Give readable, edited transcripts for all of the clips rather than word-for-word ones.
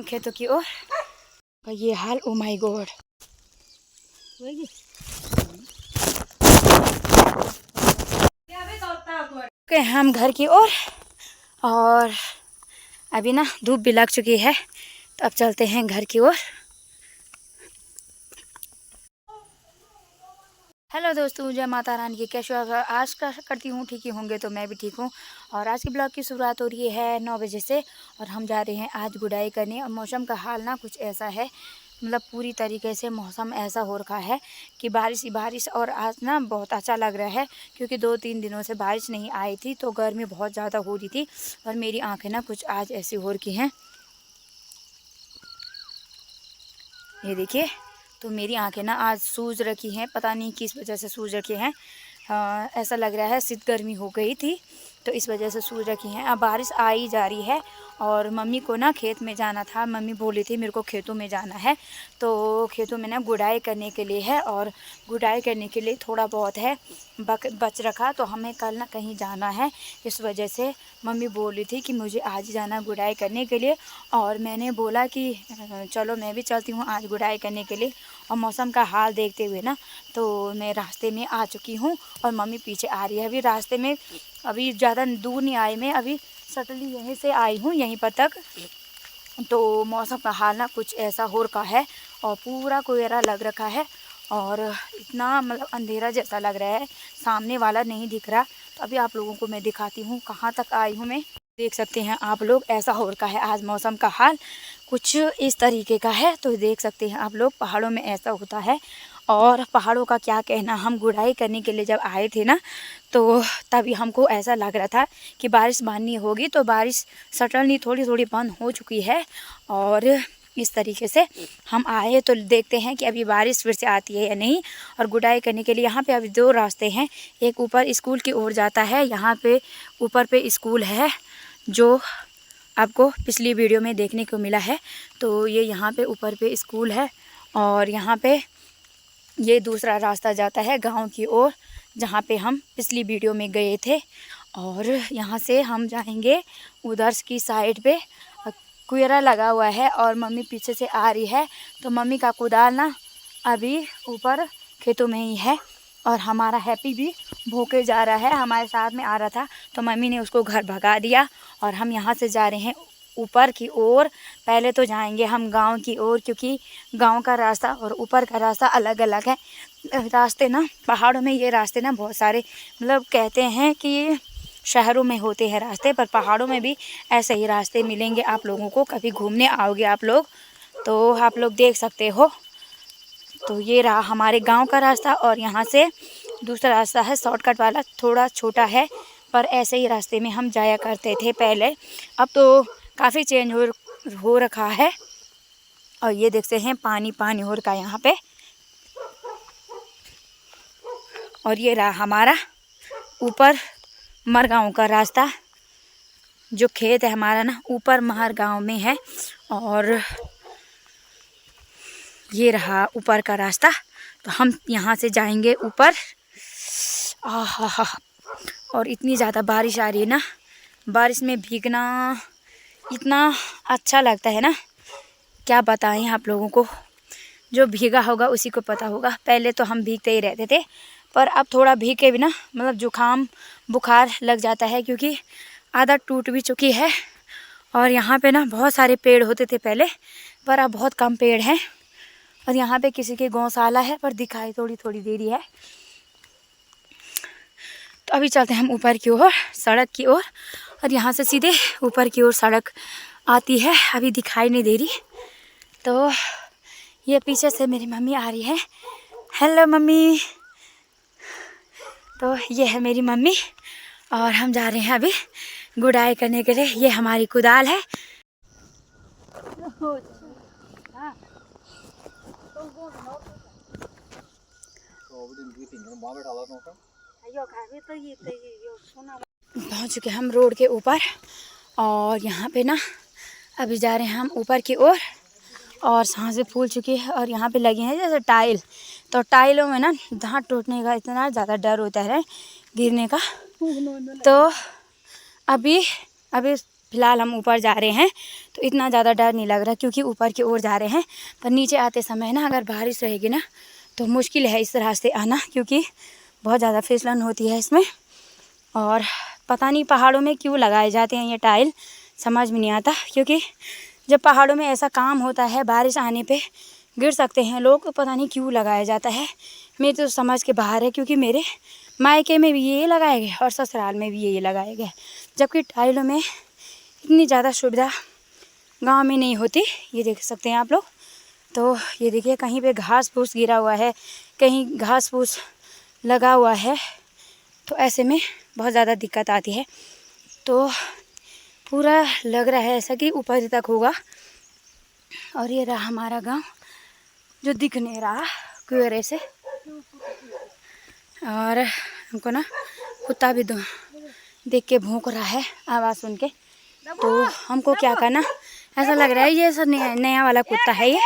खेतों की ओर। ये हाल, ओ माय गॉड। हम घर की ओर और अभी ना धूप भी लग चुकी है, तो अब चलते हैं घर की ओर। हेलो दोस्तों, जय माता रानी की। कैसे हो? आज का करती हूँ ठीक ही होंगे, तो मैं भी ठीक हूँ। और आज के ब्लॉग की शुरुआत हो रही है 9 बजे से और हम जा रहे हैं आज गुडाई करने। और मौसम का हाल ना कुछ ऐसा है, मतलब पूरी तरीके से मौसम ऐसा हो रखा है कि बारिश ही बारिश। और आज ना बहुत अच्छा लग रहा है क्योंकि 2-3 दिनों से बारिश नहीं आई थी, तो गर्मी बहुत ज़्यादा हो रही थी। और मेरी आँखें ना कुछ आज ऐसी हो रखी हैं, ये देखिए। तो मेरी आंखें ना आज सूज रखी हैं, पता नहीं किस वजह से सूज रखी हैं। ऐसा लग रहा है शीत गर्मी हो गई थी, तो इस वजह से सूज रखी हैं। अब बारिश आ ही जा रही है और मम्मी को ना खेत में जाना था। मम्मी बोली थी मेरे को खेतों में जाना है, तो खेतों में ना गुड़ाई करने के लिए है। और गुड़ाई करने के लिए थोड़ा बहुत है बच रखा, तो हमें कल ना कहीं जाना है। इस वजह से मम्मी बोल रही थी कि मुझे आज जाना गुड़ाई करने के लिए। और मैंने बोला कि चलो मैं भी चलती हूँ आज गुड़ाई करने के लिए। और मौसम का हाल देखते हुए ना, तो मैं रास्ते में आ चुकी हूँ और मम्मी पीछे आ रही है। अभी रास्ते में अभी ज़्यादा दूर नहीं आई, मैं अभी सटली यहीं से आई हूँ यहीं पर तक। तो मौसम का हाल ना कुछ ऐसा हो रखा है और पूरा कोहरा लग रखा है और इतना मतलब अंधेरा जैसा लग रहा है, सामने वाला नहीं दिख रहा। तो अभी आप लोगों को मैं दिखाती हूँ कहाँ तक आई हूँ मैं। देख सकते हैं आप लोग, ऐसा हो रखा है आज मौसम का हाल कुछ इस तरीके का है। तो देख सकते हैं आप लोग, पहाड़ों में ऐसा होता है। और पहाड़ों का क्या कहना, हम गुड़ाई करने के लिए जब आए थे ना, तो तभी हमको ऐसा लग रहा था कि बारिश माननी होगी। तो बारिश सडनली थोड़ी थोड़ी बंद हो चुकी है और इस तरीके से हम आए। तो देखते हैं कि अभी बारिश फिर से आती है या नहीं। और गुड़ाई करने के लिए यहाँ पे अभी 2 रास्ते हैं। एक ऊपर स्कूल की ओर जाता है, यहाँ पे ऊपर पे स्कूल है जो आपको पिछली वीडियो में देखने को मिला है। तो ये यहाँ पे ऊपर पे स्कूल है और यहाँ पे ये दूसरा रास्ता जाता है गांव की ओर, जहाँ पे हम पिछली वीडियो में गए थे। और यहाँ से हम जाएंगे उधर की साइड पे। कुएरा लगा हुआ है और मम्मी पीछे से आ रही है। तो मम्मी का कुदाल ना अभी ऊपर खेतों में ही है और हमारा हैप्पी भी भूखे जा रहा है, हमारे साथ में आ रहा था। तो मम्मी ने उसको घर भगा दिया और हम यहाँ से जा रहे हैं ऊपर की ओर। पहले तो जाएंगे हम गांव की ओर, क्योंकि गांव का रास्ता और ऊपर का रास्ता अलग अलग है। रास्ते ना पहाड़ों में, ये रास्ते ना बहुत सारे, मतलब कहते हैं कि शहरों में होते हैं रास्ते, पर पहाड़ों में भी ऐसे ही रास्ते मिलेंगे आप लोगों को। कभी घूमने आओगे आप लोग तो आप लोग देख सकते हो। तो ये रहा हमारे गांव का रास्ता और यहाँ से दूसरा रास्ता है शॉर्टकट वाला, थोड़ा छोटा है, पर ऐसे ही रास्ते में हम जाया करते थे पहले। अब तो काफ़ी चेंज हो रखा है। और ये देखते हैं पानी पानी हो रखा है यहाँ पे। और ये रहा हमारा ऊपर मरगांव का रास्ता, जो खेत है हमारा ना ऊपर महर गांव में है। और ये रहा ऊपर का रास्ता, तो हम यहाँ से जाएंगे ऊपर। आहा, और इतनी ज़्यादा बारिश आ रही है ना, बारिश में भीगना इतना अच्छा लगता है ना, क्या बताएं आप लोगों को। जो भीगा होगा उसी को पता होगा। पहले तो हम भीगते ही रहते थे, पर अब थोड़ा भीग के भी ना मतलब जुकाम बुखार लग जाता है, क्योंकि आदत टूट भी चुकी है। और यहाँ पे ना बहुत सारे पेड़ होते थे पहले, पर अब बहुत कम पेड़ हैं। और यहाँ पे किसी के गौशाला है, पर दिखाई थोड़ी थोड़ी दे रही है। तो अभी चलते हैं हम ऊपर की ओर, सड़क की ओर। और यहाँ से सीधे ऊपर की ओर सड़क आती है, अभी दिखाई नहीं दे रही। तो ये पीछे से मेरी मम्मी आ रही है। Hello mummy. तो ये है मेरी मम्मी और हम जा रहे हैं अभी गुड़ाई करने के लिए। ये हमारी कुदाल है। पहुंच चुके हम रोड के ऊपर और यहाँ पे ना अभी जा रहे हैं हम ऊपर की ओर। और सांसें फूल चुकी है और यहाँ पे लगे हैं जैसे टाइल। तो टाइलों में ना दांत टूटने का इतना ज़्यादा डर होता है, गिरने का। तो अभी फ़िलहाल हम ऊपर जा रहे हैं तो इतना ज़्यादा डर नहीं लग रहा, क्योंकि ऊपर की ओर जा रहे हैं। पर नीचे आते समय ना अगर बारिश रहेगी ना तो मुश्किल है इस रास्ते आना, क्योंकि बहुत ज़्यादा फिसलन होती है इसमें। और पता नहीं पहाड़ों में क्यों लगाए जाते हैं ये टाइल, समझ में नहीं आता। क्योंकि जब पहाड़ों में ऐसा काम होता है, बारिश आने पे गिर सकते हैं लोग, पता नहीं क्यों लगाया जाता है। मेरी तो समझ के बाहर है, क्योंकि मेरे मायके में भी ये लगाए गए और ससुराल में भी ये लगाए गए, जबकि टाइलों में इतनी ज़्यादा सुविधा गांव में नहीं होती। ये देख सकते हैं आप लोग। तो ये देखिए कहीं पे घास फूस गिरा हुआ है, कहीं घास फूस लगा हुआ है, तो ऐसे में बहुत ज़्यादा दिक्कत आती है। तो पूरा लग रहा है ऐसा कि ऊपर तक होगा। और ये रहा हमारा गांव जो दिख नहीं रहा कुएरे से। और हमको ना कुत्ता भी देख के भौंक रहा है आवाज़ सुन के। तो हमको क्या करना, ऐसा लग रहा है ये सब नया वाला कुत्ता है ये।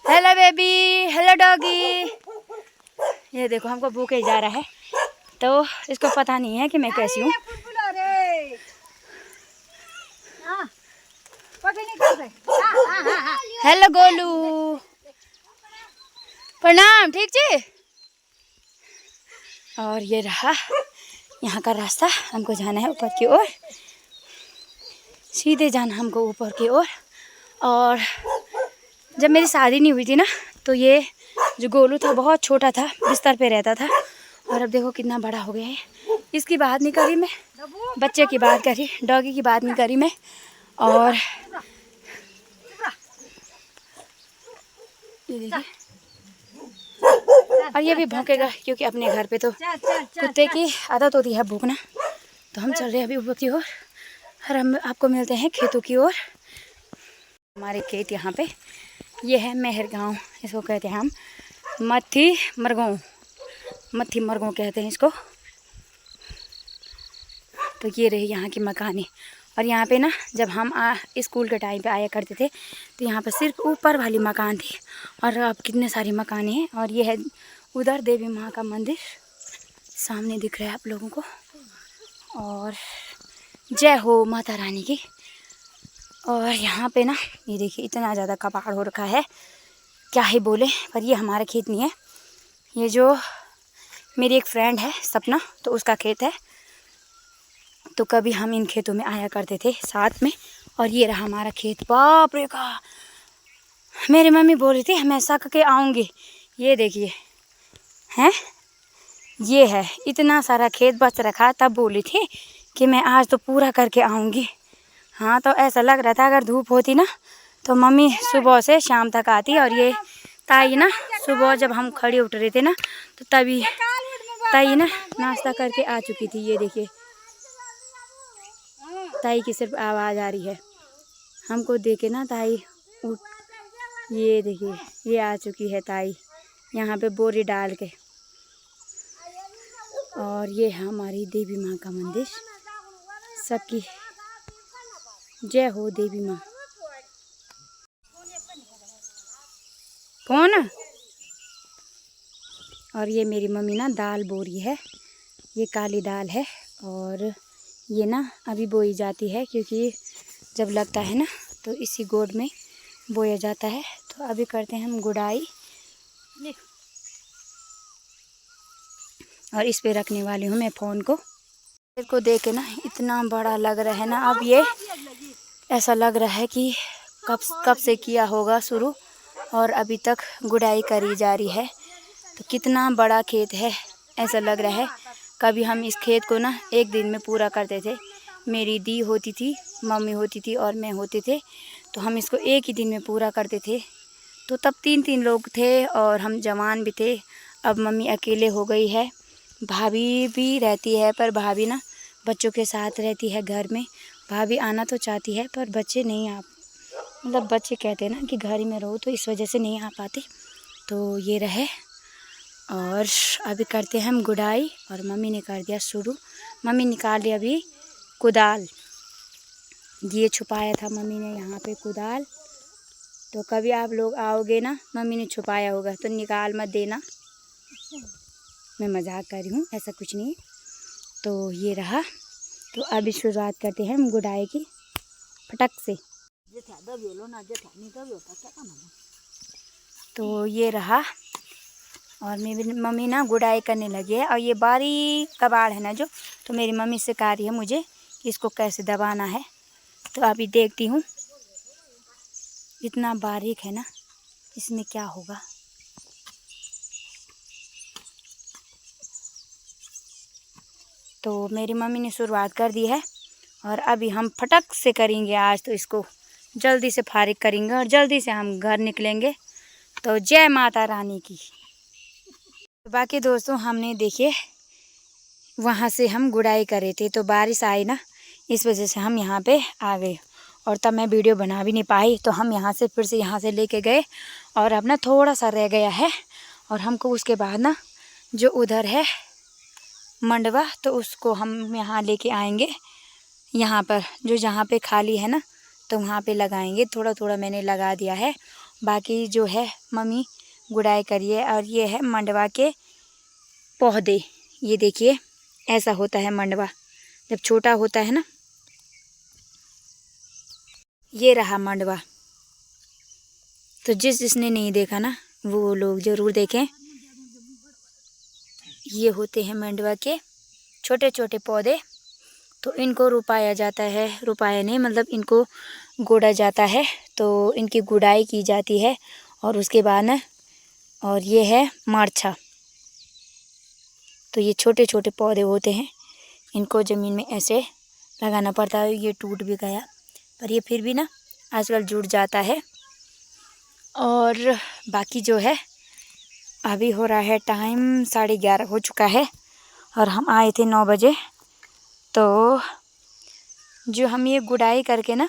Hello baby, hello doggy. ये देखो हमको भूखे जा रहा है, तो इसको पता नहीं है कि मैं कैसी हूँ। हेलो गोलू, प्रणाम, ठीक जी। और ये रहा यहाँ का रास्ता, हमको जाना है ऊपर की ओर, सीधे जाना हमको ऊपर की ओर। और जब मेरी शादी नहीं हुई थी ना, तो ये जो गोलू था बहुत छोटा था, बिस्तर पे रहता था। और अब देखो कितना बड़ा हो गया है। इसकी बात नहीं करी मैं, बच्चे की बात करी, डॉगी की बात नहीं करी मैं। और ये देखिए, और ये भी भौंकेगा, क्योंकि अपने घर पे तो कुत्ते की आदत होती है भौंकना। तो हम चल रहे हैं अभी ऊपर की ओर, और हम आपको मिलते हैं खेतों की ओर। हमारे खेत यहाँ पे ये है मेहर गाँव, इसको कहते हैं हम मत्थी मरगों कहते हैं इसको। तो ये रही यहाँ की मकानें। और यहाँ पे ना जब हम स्कूल के टाइम पे आया करते थे, तो यहाँ पर सिर्फ ऊपर वाली मकान थी, और अब कितने सारी मकानें हैं। और ये है उधर देवी माँ का मंदिर सामने दिख रहा है आप लोगों को। और जय हो माता रानी की। और यहाँ पे ना ये देखिए इतना ज़्यादा कबाड़ हो रखा है, क्या ही बोले। पर ये हमारा खेत नहीं है, ये जो मेरी एक फ्रेंड है सपना, तो उसका खेत है। तो कभी हम इन खेतों में आया करते थे साथ में। और ये रहा हमारा खेत। बाप रे का, मेरी मम्मी बोल रही थी हमेशा करके आऊँगी। ये देखिए हैं, ये है इतना सारा खेत बच रखा, तब बोली थी कि मैं आज तो पूरा करके आऊँगी। हाँ, तो ऐसा लग रहा था अगर धूप होती ना तो मम्मी सुबह से शाम तक आती। और ये ताई ना सुबह जब हम खड़े उठ रहे थे ना, तो तभी ताई ना नाश्ता करके आ चुकी थी। ये देखिए ताई की सिर्फ आवाज़ आ रही है, हमको देखे ना ताई उठ। ये देखिए ये आ चुकी है ताई यहाँ पे बोरी डाल के। और ये है हमारी देवी माँ का मंदिर। सबकी जय हो देवी माँ। कौन? और ये मेरी मम्मी ना दाल बो रही है, ये काली दाल है। और ये ना अभी बोई जाती है, क्योंकि जब लगता है ना तो इसी गोद में बोया जाता है। तो अभी करते हैं हम गुड़ाई। और इस पे रखने वाली हूँ मैं फ़ोन को। इसको देख के ना इतना बड़ा लग रहा है ना, अब ये ऐसा लग रहा है कि कब से किया होगा शुरू, और अभी तक गुड़ाई करी जा रही है। तो कितना बड़ा खेत है, ऐसा लग रहा है। कभी हम इस खेत को ना एक दिन में पूरा करते थे। मेरी दी होती थी, मम्मी होती थी और मैं होते थे, तो हम इसको एक ही दिन में पूरा करते थे। तो तब 3 लोग थे और हम जवान भी थे। अब मम्मी अकेले हो गई है, भाभी भी रहती है, पर भाभी ना बच्चों के साथ रहती है घर में। भाभी आना तो चाहती है, पर बच्चे नहीं मतलब बच्चे कहते हैं ना कि घर में रहो, तो इस वजह से नहीं आ पाती। तो ये रहे। और अभी करते हैं हम गुड़ाई। और मम्मी ने कर दिया शुरू। मम्मी निकाल लिया अभी कुदाल, ये छुपाया था मम्मी ने यहाँ पे कुदाल। तो कभी आप लोग आओगे ना, मम्मी ने छुपाया होगा तो निकाल मत देना, मैं मजाक कर रही हूँ, ऐसा कुछ नहीं। तो ये रहा तो अभी शुरुआत करते हैं हम गुड़ाई की फटक से। तो ये रहा, और मेरी मम्मी ना गुड़ाई करने लगी है। और ये बारीक कबाड़ है ना जो, तो मेरी मम्मी सिखा रही है मुझे कि इसको कैसे दबाना है। तो अभी देखती हूँ, इतना बारीक है ना, इसमें क्या होगा। तो मेरी मम्मी ने शुरुआत कर दी है और अभी हम फटक से करेंगे आज। तो इसको जल्दी से फारिग करेंगे और जल्दी से हम घर निकलेंगे। तो जय माता रानी की। बाकी दोस्तों, हमने देखिए वहाँ से हम गुड़ाई कर रहे थे, तो बारिश आई ना, इस वजह से हम यहाँ पे आ गए और तब मैं वीडियो बना भी नहीं पाई। तो हम यहाँ से फिर से यहाँ से लेके गए और अब ना थोड़ा सा रह गया है, और हमको उसके बाद ना जो उधर है मंडवा, तो उसको हम यहाँ लेके आएंगे। यहाँ पर जो जहाँ पे खाली है ना, तो वहाँ पे लगाएंगे। थोड़ा थोड़ा मैंने लगा दिया है, बाकी जो है मम्मी गुड़ाई करिए। और ये है मंडवा के पौधे, ये देखिए ऐसा होता है मंडवा जब छोटा होता है ना। ये रहा मंडवा। तो जिसने नहीं देखा ना, वो लोग ज़रूर देखें। ये होते हैं मंडवा के छोटे छोटे पौधे। तो इनको रुपाया जाता है, रुपाया नहीं मतलब इनको गोड़ा जाता है। तो इनकी गुड़ाई की जाती है और उसके बाद ना, और ये है मार्छा। तो ये छोटे छोटे पौधे होते हैं, इनको ज़मीन में ऐसे लगाना पड़ता है। ये टूट भी गया, पर ये फिर भी ना आजकल जुड़ जाता है। और बाकी जो है, अभी हो रहा है टाइम 11:30 हो चुका है और हम आए थे 9 बजे। तो जो हम ये गुड़ाई करके ना,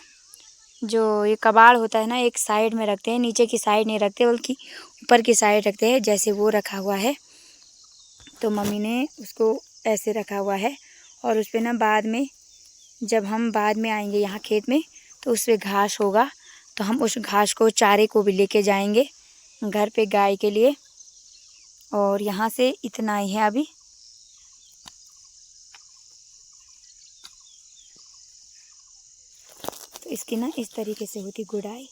जो ये कबाड़ होता है ना, एक साइड में रखते हैं, नीचे की साइड नहीं रखते बल्कि ऊपर की साइड रखते हैं। जैसे वो रखा हुआ है, तो मम्मी ने उसको ऐसे रखा हुआ है। और उस पर ना बाद में, जब हम बाद में आएंगे यहाँ खेत में, तो उस पर घास होगा। तो हम उस घास को, चारे को भी लेके जाएंगे घर पे गाय के लिए। और यहाँ से इतना ही है अभी। तो इसकी ना इस तरीके से होती गुड़ाई।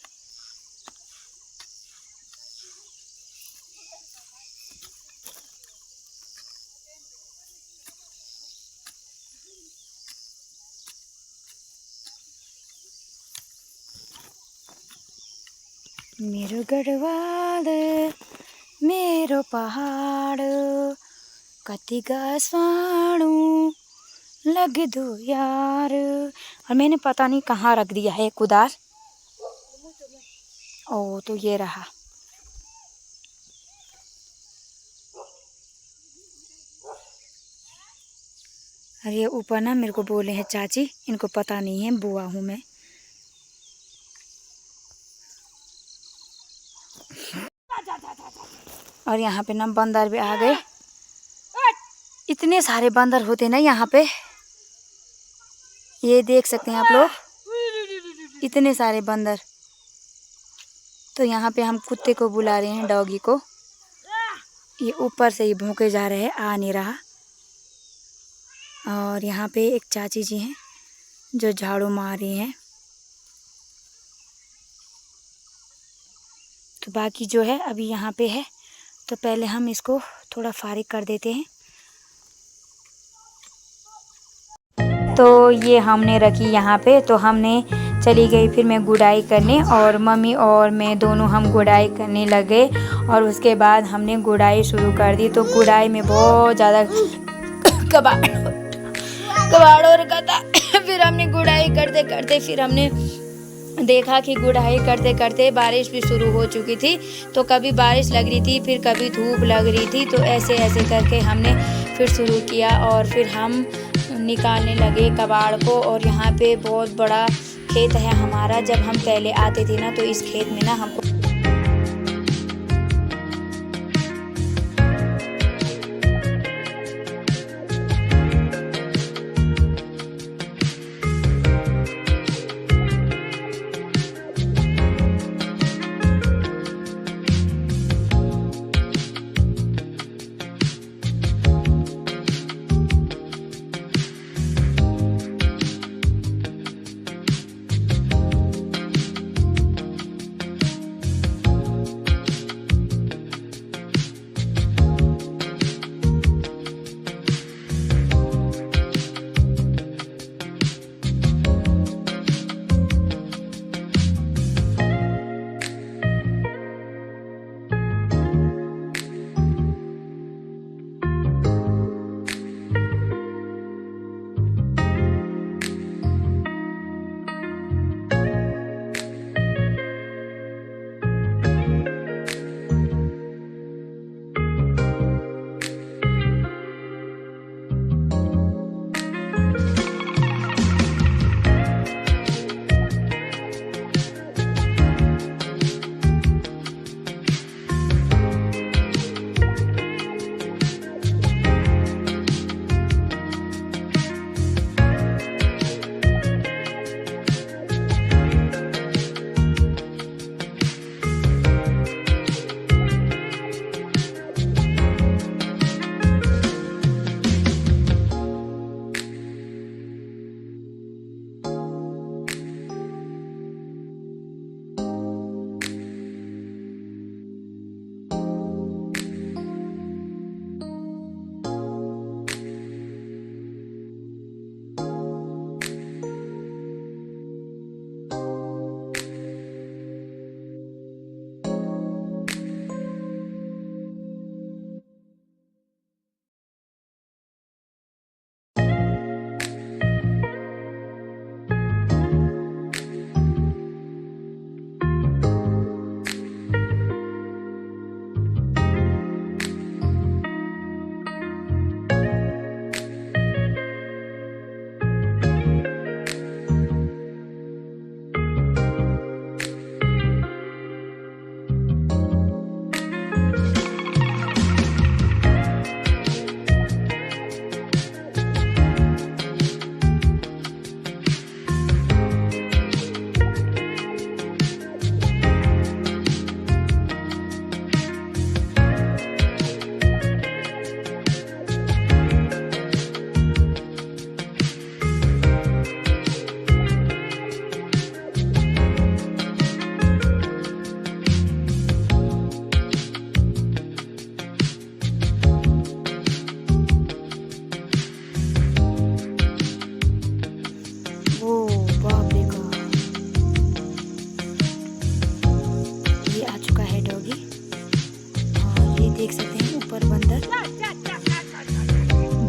मेरो गढ़वाल मेरो पहाड़ कति गासवाणु लग दो यार। और मैंने पता नहीं कहाँ रख दिया है कुदाल। ओ, तो ये रहा। और ये ऊपर ना मेरे को बोले हैं चाची, इनको पता नहीं है बुआ हूँ मैं। और यहाँ पे ना बंदर भी आ गए। इतने सारे बंदर होते ना यहाँ पे, ये देख सकते हैं आप लोग, इतने सारे बंदर। तो यहाँ पे हम कुत्ते को बुला रहे हैं, डॉगी को। ये ऊपर से ही भौंके जा रहे हैं, आ नहीं रहा। और यहाँ पे एक चाची जी हैं जो झाड़ू मार रही हैं। तो बाकी जो है अभी यहाँ पे है, तो पहले हम इसको थोड़ा फारिग कर देते हैं। तो ये हमने रखी यहाँ पे। तो हमने चली गई फिर मैं गुड़ाई करने, और मम्मी और मैं दोनों हम गुड़ाई करने लगे। और उसके बाद हमने गुड़ाई शुरू कर दी। तो गुड़ाई में बहुत ज़्यादा कबाड़ और गदा। फिर हमने गुड़ाई करते करते फिर हमने देखा कि गुड़ाई करते करते बारिश भी शुरू हो चुकी थी। तो कभी बारिश लग रही थी, फिर कभी धूप लग रही थी। तो ऐसे ऐसे करके हमने फिर शुरू किया और फिर हम निकालने लगे कबाड़ को। और यहाँ पे बहुत बड़ा खेत है हमारा। जब हम पहले आते थे ना, तो इस खेत में ना हमको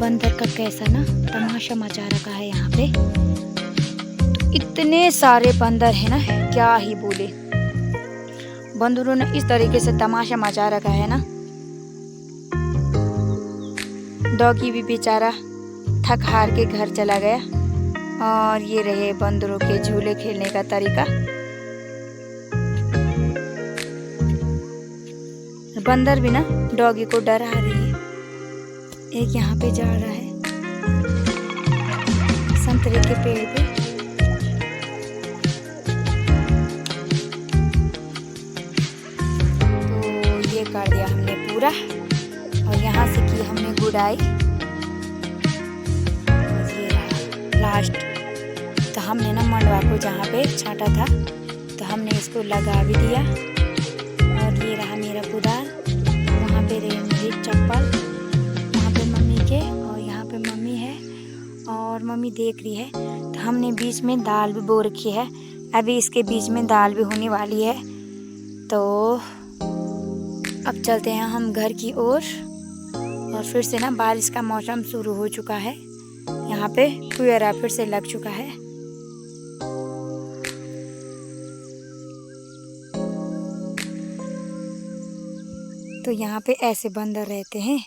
बंदर का कैसा ना तमाशा मचा रखा है यहाँ पे। तो इतने सारे बंदर है ना, क्या ही बोले। बंदरों ने इस तरीके से तमाशा मचा रखा है ना। डॉगी भी बेचारा थक हार के घर चला गया। और ये रहे बंदरों के झूले खेलने का तरीका। बंदर भी ना डॉगी को डरा रही है। एक यहाँ पे जा रहा है संतरे के पेड़ पे। तो ये कर दिया हमने पूरा और यहाँ से की हमने गुड़ाई। ये लास्ट तो हमने ना मंडवा को जहाँ पे छांटा था तो हमने इसको लगा भी दिया। और ये रहा मेरा कुदाल, वहाँ पे रही मेरी चप्पल, वहाँ पे मम्मी के, और यहाँ पे मम्मी है और मम्मी देख रही है। तो हमने बीच में दाल भी बो रखी है, अभी इसके बीच में दाल भी होने वाली है। तो अब चलते हैं हम घर की ओर। और फिर से ना बारिश का मौसम शुरू हो चुका है, यहाँ पे कुएरा फिर से लग चुका है। तो यहाँ पे ऐसे बंदर रहते हैं।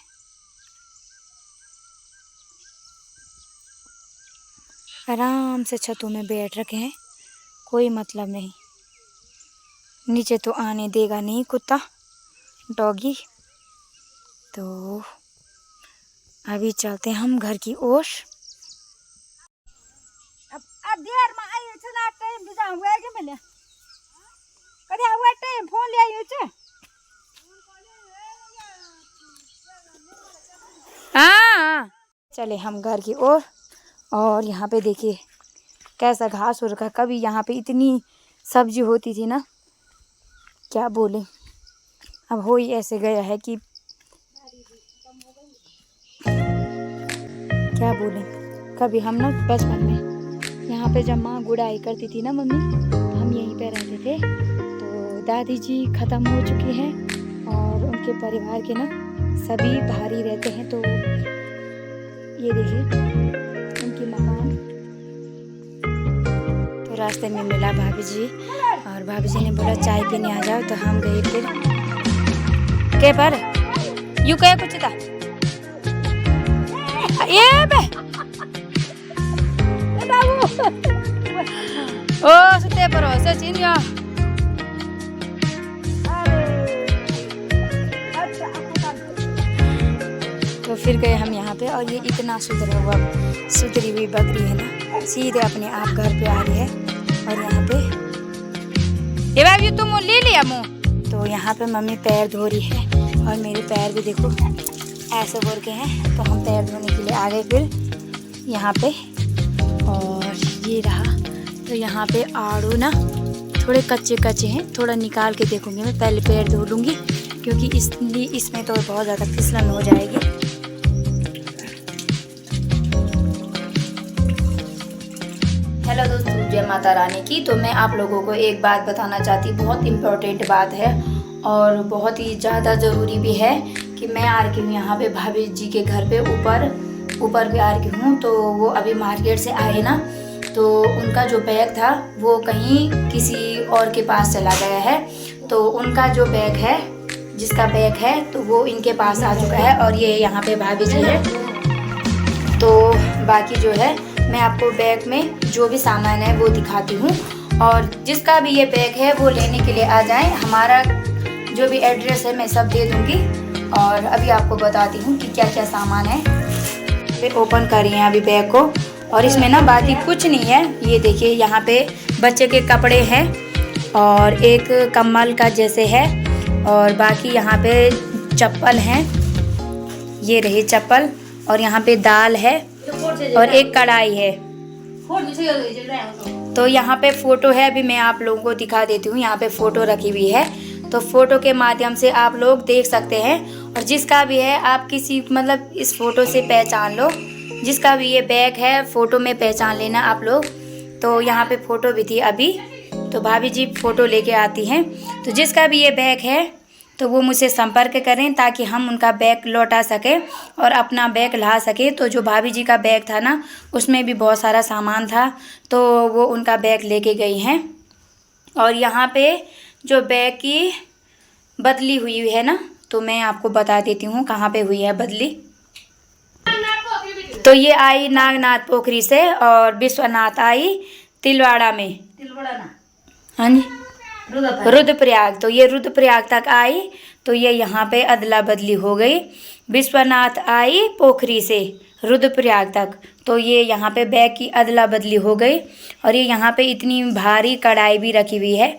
आराम से छतों में बैठ रखे हैं, कोई मतलब नहीं। नीचे तो आने देगा नहीं कुत्ता डॉगी। तो अभी चलते हैं हम घर की ओर। अब देर में आई छ ना टाइम भी जाऊं वे के मिले कदे आवे टाइम फोन ले आयो छ। हाँ चले हम घर की ओर। और यहाँ पे देखिए कैसा घास हो रखा। कभी यहाँ पे इतनी सब्जी होती थी ना, क्या बोले। अब हो ही ऐसे गया है कि क्या बोले। कभी हम ना बचपन में यहाँ पे जब माँ गुड़ाई करती थी ना मम्मी, हम यहीं पे रहते थे। तो दादी जी ख़त्म हो चुकी हैं और उनके परिवार के ना सभी बाहर ही रहते हैं। तो ये देखिए उनकी मकान। तो रास्ते में मिला भाभी जी और भाभी जी ने बोला चाय पीने आ जाओ। तो हम गए फिर के पर यू कहे कुछ था ये बे ओ सुते पर सचिन या। तो फिर गए हम यहाँ पे और ये इतना सुधरी हुई बकरी है ना, सीधे अपने आप घर पे आ रही है। और यहाँ पे ये भाभी तुम ले लिया मुँह। तो यहाँ पे मम्मी पैर धो रही है और मेरे पैर भी देखो ऐसे बोल के हैं। तो हम पैर धोने के लिए आ गए फिर यहाँ पे। और ये रहा। तो यहाँ पे आड़ू ना थोड़े कच्चे कच्चे हैं, थोड़ा निकाल के देखूंगी मैं। पहले पैर धो लूँगी क्योंकि इसलिए इसमें तो बहुत ज़्यादा फिसलन हो जाएगी। हेलो दोस्तों, जय माता रानी की। तो मैं आप लोगों को एक बात बताना चाहती, बहुत इम्पोर्टेंट बात है और बहुत ही ज़्यादा ज़रूरी भी है कि मैं आ रही हूँ यहाँ पे भाभी जी के घर पे ऊपर भी आ रही हूँ। तो वो अभी मार्केट से आए ना, तो उनका जो बैग था वो कहीं किसी और के पास चला गया है। तो उनका जो बैग है, जिसका बैग है, तो वो इनके पास आ चुका है। और ये यहाँ पे भाभी जी है। तो बाकी जो है मैं आपको बैग में जो भी सामान है वो दिखाती हूँ। और जिसका भी ये बैग है वो लेने के लिए आ जाए। हमारा जो भी एड्रेस है मैं सब दे दूँगी। और अभी आपको बताती हूँ कि क्या क्या सामान है। फिर ओपन करिए अभी बैग को। और इसमें ना बाकी कुछ नहीं है। ये देखिए यहाँ पे बच्चे के कपड़े हैं और एक कम्बल का जैसे है। और बाकी यहाँ पे चप्पल हैं, ये रही चप्पल। और यहाँ पे दाल है और एक कढ़ाई है। तो यहाँ पे फ़ोटो है, अभी मैं आप लोगों को दिखा देती हूँ। यहाँ पे फ़ोटो रखी हुई है, तो फ़ोटो के माध्यम से आप लोग देख सकते हैं। और जिसका भी है आप किसी मतलब इस फ़ोटो से पहचान लो। जिसका भी ये बैग है फ़ोटो में पहचान लेना आप लोग। तो यहाँ पे फ़ोटो भी थी अभी, तो भाभी जी फ़ोटो लेके आती हैं। तो जिसका भी ये बैग है तो वो मुझसे संपर्क करें ताकि हम उनका बैग लौटा सकें और अपना बैग ला सकें। तो जो भाभी जी का बैग था ना, उसमें भी बहुत सारा सामान था, तो वो उनका बैग लेके गई हैं। और यहाँ पे जो बैग की बदली हुई है ना, तो मैं आपको बता देती हूँ कहाँ पे हुई है बदली। तो ये आई नागनाथ पोखरी से और विश्वनाथ आई तिलवाड़ा में। हाँ जी, रुद्रप्रयाग। तो ये रुद्रप्रयाग तक आई, तो ये यहाँ पे अदला बदली हो गई। विश्वनाथ आई पोखरी से रुद्रप्रयाग तक, तो ये यहाँ पे बैग की अदला बदली हो गई। और ये यहाँ पे इतनी भारी कढ़ाई भी रखी हुई है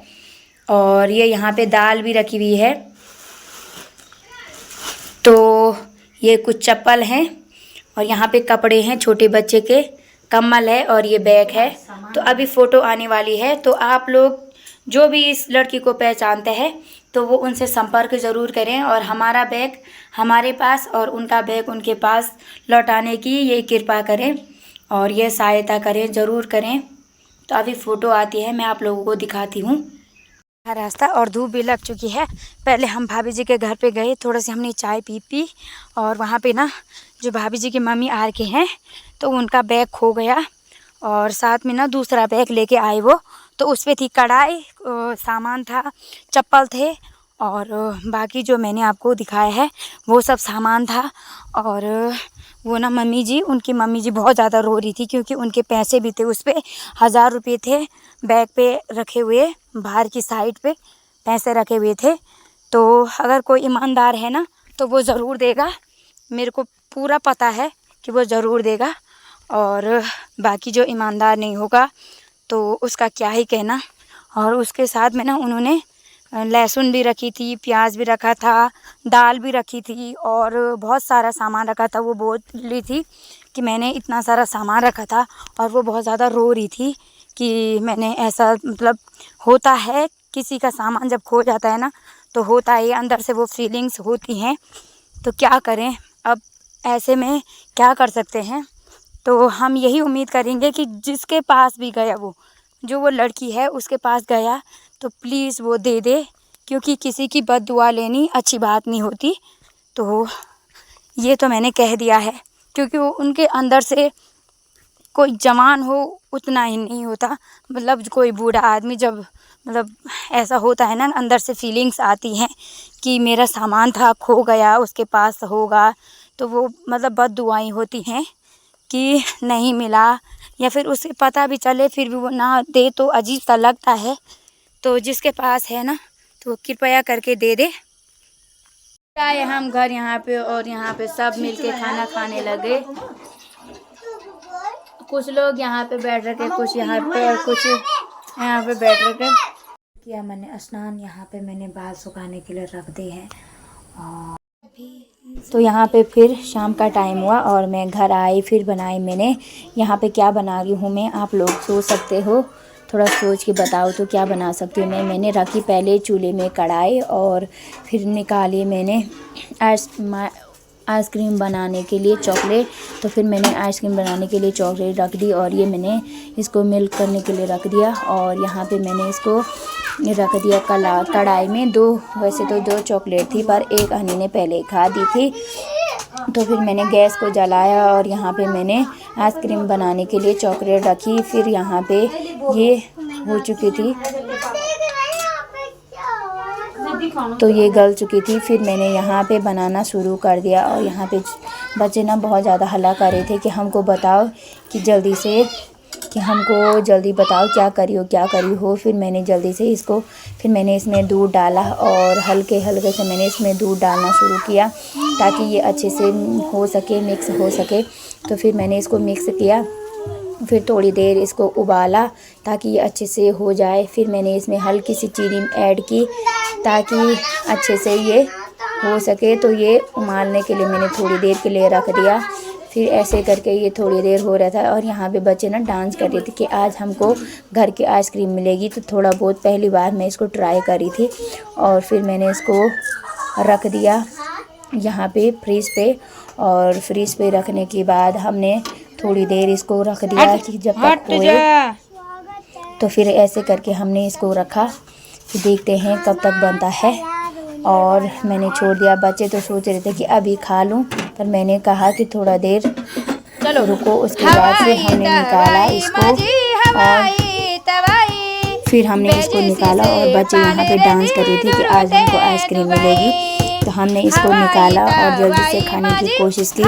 और ये यहाँ पे दाल भी रखी हुई है। तो ये कुछ चप्पल हैं और यहाँ पे कपड़े हैं छोटे बच्चे के, कम्बल है और ये बैग है। तो अभी फ़ोटो आने वाली है, तो आप लोग जो भी इस लड़की को पहचानते हैं तो वो उनसे संपर्क ज़रूर करें और हमारा बैग हमारे पास और उनका बैग उनके पास लौटाने की ये कृपा करें और ये सहायता करें, ज़रूर करें। तो अभी फ़ोटो आती है, मैं आप लोगों को दिखाती हूँ रास्ता। और धूप भी लग चुकी है। पहले हम भाभी जी के घर पे गए, थोड़ा सी हमने चाय पी और वहाँ पे ना जो भाभी जी की मम्मी आ के हैं तो उनका बैग खो गया और साथ में ना दूसरा बैग लेके आए वो। तो उस पर थी कढ़ाई, सामान था, चप्पल थे और बाकी जो मैंने आपको दिखाया है वो सब सामान था। और वो ना मम्मी जी, उनकी मम्मी जी बहुत ज़्यादा रो रही थी क्योंकि उनके पैसे भी थे उस पर, 1000 रुपये थे बैग पे रखे हुए, बाहर की साइड पे पैसे रखे हुए थे। तो अगर कोई ईमानदार है ना तो वो ज़रूर देगा, मेरे को पूरा पता है कि वो ज़रूर देगा। और बाकी जो ईमानदार नहीं होगा तो उसका क्या ही कहना। और उसके साथ में ना उन्होंने लहसुन भी रखी थी, प्याज भी रखा था, दाल भी रखी थी और बहुत सारा सामान रखा था। वो बोल रही थी कि मैंने इतना सारा सामान रखा था और वो बहुत ज़्यादा रो रही थी कि मैंने ऐसा, मतलब होता है किसी का सामान जब खो जाता है ना तो होता है, अंदर से वो फीलिंग्स होती हैं। तो क्या करें, अब ऐसे में क्या कर सकते हैं। तो हम यही उम्मीद करेंगे कि जिसके पास भी गया वो लड़की है उसके पास गया तो प्लीज़ वो दे दे, क्योंकि किसी की बद्दुआ लेनी अच्छी बात नहीं होती। तो ये तो मैंने कह दिया है, क्योंकि वो उनके अंदर से कोई जवान हो उतना ही नहीं होता, मतलब कोई बूढ़ा आदमी जब, मतलब ऐसा होता है ना, अंदर से फीलिंग्स आती हैं कि मेरा सामान था खो गया, उसके पास होगा, तो वो मतलब बद्दुआएं होती हैं कि नहीं मिला, या फिर उसे पता भी चले फिर भी वो ना दे तो अजीब सा लगता है। तो जिसके पास है ना तो वो कृपया करके दे दे। आए हम घर यहाँ पे और यहाँ पे सब मिलके खाना खाने लगे। कुछ लोग यहाँ पे बैठ रखे, कुछ यहाँ पे और कुछ यहाँ पे बैठ रखे। किया मैंने स्नान, यहाँ पे मैंने बाल सुखाने के लिए रख दिए हैं। और तो यहाँ पे फिर शाम का टाइम हुआ और मैं घर आई, फिर बनाई मैंने। यहाँ पे क्या बना रही हूँ मैं, आप लोग सोच सकते हो, थोड़ा सोच के बताओ तो क्या बना सकती हूँ मैं। मैंने रखी पहले चूल्हे में कढ़ाई और फिर निकाली मैंने आइसक्रीम बनाने के लिए चॉकलेट। तो फिर मैंने आइसक्रीम बनाने के लिए चॉकलेट रख दी और ये मैंने इसको मेल्ट करने के लिए रख दिया। और यहाँ पे मैंने इसको रख दिया कढ़ाई में। वैसे तो 2 चॉकलेट थी पर एक हनी ने पहले खा दी थी। तो फिर मैंने गैस को जलाया और यहाँ पे मैंने आइसक्रीम बनाने के लिए चॉकलेट रखी। फिर यहाँ पे ये हो चुकी थी, तो ये गल चुकी थी। फिर मैंने यहाँ पे बनाना शुरू कर दिया और यहाँ पे बच्चे ना बहुत ज़्यादा हल्ला कर रहे थे कि हमको बताओ कि जल्दी से, कि हमको जल्दी बताओ क्या करी हो। फिर मैंने जल्दी से इसको, फिर मैंने इसमें दूध डाला और हल्के से मैंने इसमें दूध डालना शुरू किया ताकि ये अच्छे से हो सके, मिक्स हो सके। तो फिर मैंने इसको मिक्स किया, फिर थोड़ी देर इसको उबाला ताकि ये अच्छे से हो जाए। फिर मैंने इसमें हल्की सी चीनी ऐड की ताकि अच्छे से ये हो सके। तो ये उबालने के लिए मैंने थोड़ी देर के लिए रख दिया। फिर ऐसे करके ये थोड़ी देर हो रहा था और यहाँ पे बच्चे ना डांस कर रहे थे कि आज हमको घर की आइसक्रीम मिलेगी। तो थोड़ा बहुत पहली बार मैं इसको ट्राई करी थी और फिर मैंने इसको रख दिया यहाँ पे फ्रिज पे। और फ्रिज पे रखने के बाद हमने थोड़ी देर इसको रख दिया कि जब तक होए। तो फिर ऐसे करके हमने इसको रखा, फिर देखते हैं कब तक बनता है। और मैंने छोड़ दिया। बच्चे तो सोच रहे थे कि अभी खा लूं, पर मैंने कहा कि थोड़ा देर चलो रुको। उसके बाद फिर हमने निकाला इसको और फिर हमने इसको निकाला और बच्चे यहाँ पे डांस कर रहे थे कि आज हमको आइसक्रीम मिलेगी। तो हमने इसको निकाला और जल्दी से खाने की कोशिश की।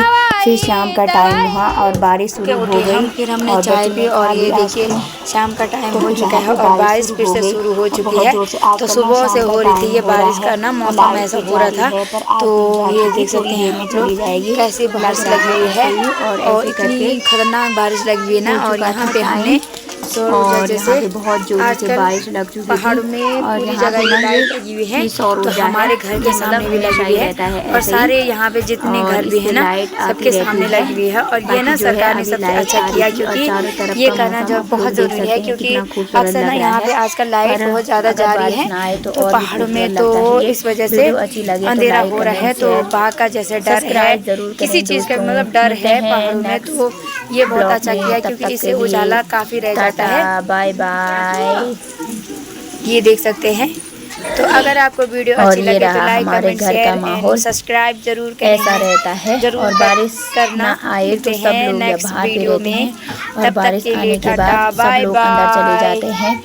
फिर शाम का टाइम हुआ और बारिश शुरू हो गई। फिर हमने चाय पी और ये देखिए शाम का टाइम हो चुका है और बारिश फिर से शुरू हो चुकी है। तो सुबह से हो रही थी ये बारिश का ना मौसम ऐसा हो रहा था। तो ये देख सकते हैं आप लोग कैसे बारिश लगी हुई है और इतनी खतरनाक बारिश लगी हुई है ना। और यहाँ पे हमने और यहाँ पे बहुत जोर से बारिश लग चुकी थी पहाड़ों में और पूरी यहाँ जगह पे ये ना लाइट लगी हुई है। तो हमारे घर के सामने भी लगी हुई है और सारे यहाँ पे जितने घर भी है ना सबके सामने लगी हुई है। और ये ना सरकार ने सबसे अच्छा किया क्योंकि ये करना जो बहुत ज़रूरी है क्योंकि अक्सर ना यहाँ पे आजकल लाइट बहुत ज़्यादा जा रही है। तो पहाड़ों में तो इस वजह से अंधेरा हो रहा है। तो बाघ का जैसे डर है, किसी चीज़ का मतलब डर है पहाड़ों में, तो ये बहुत अच्छा किया क्योंकि इससे उजाला काफ़ी रह जाता है। Bye bye. ये देख सकते हैं। तो अगर आपको वीडियो अच्छी लगे तो like comment share and subscribe जरूर करें। ऐसा रहता है जरूर और बारिश करना आए तो सब लोग नेक्स्ट बाहर पे वीडियो रहते में। हैं और बारिश आने के बाद सब लोग अंदर चले जाते हैं।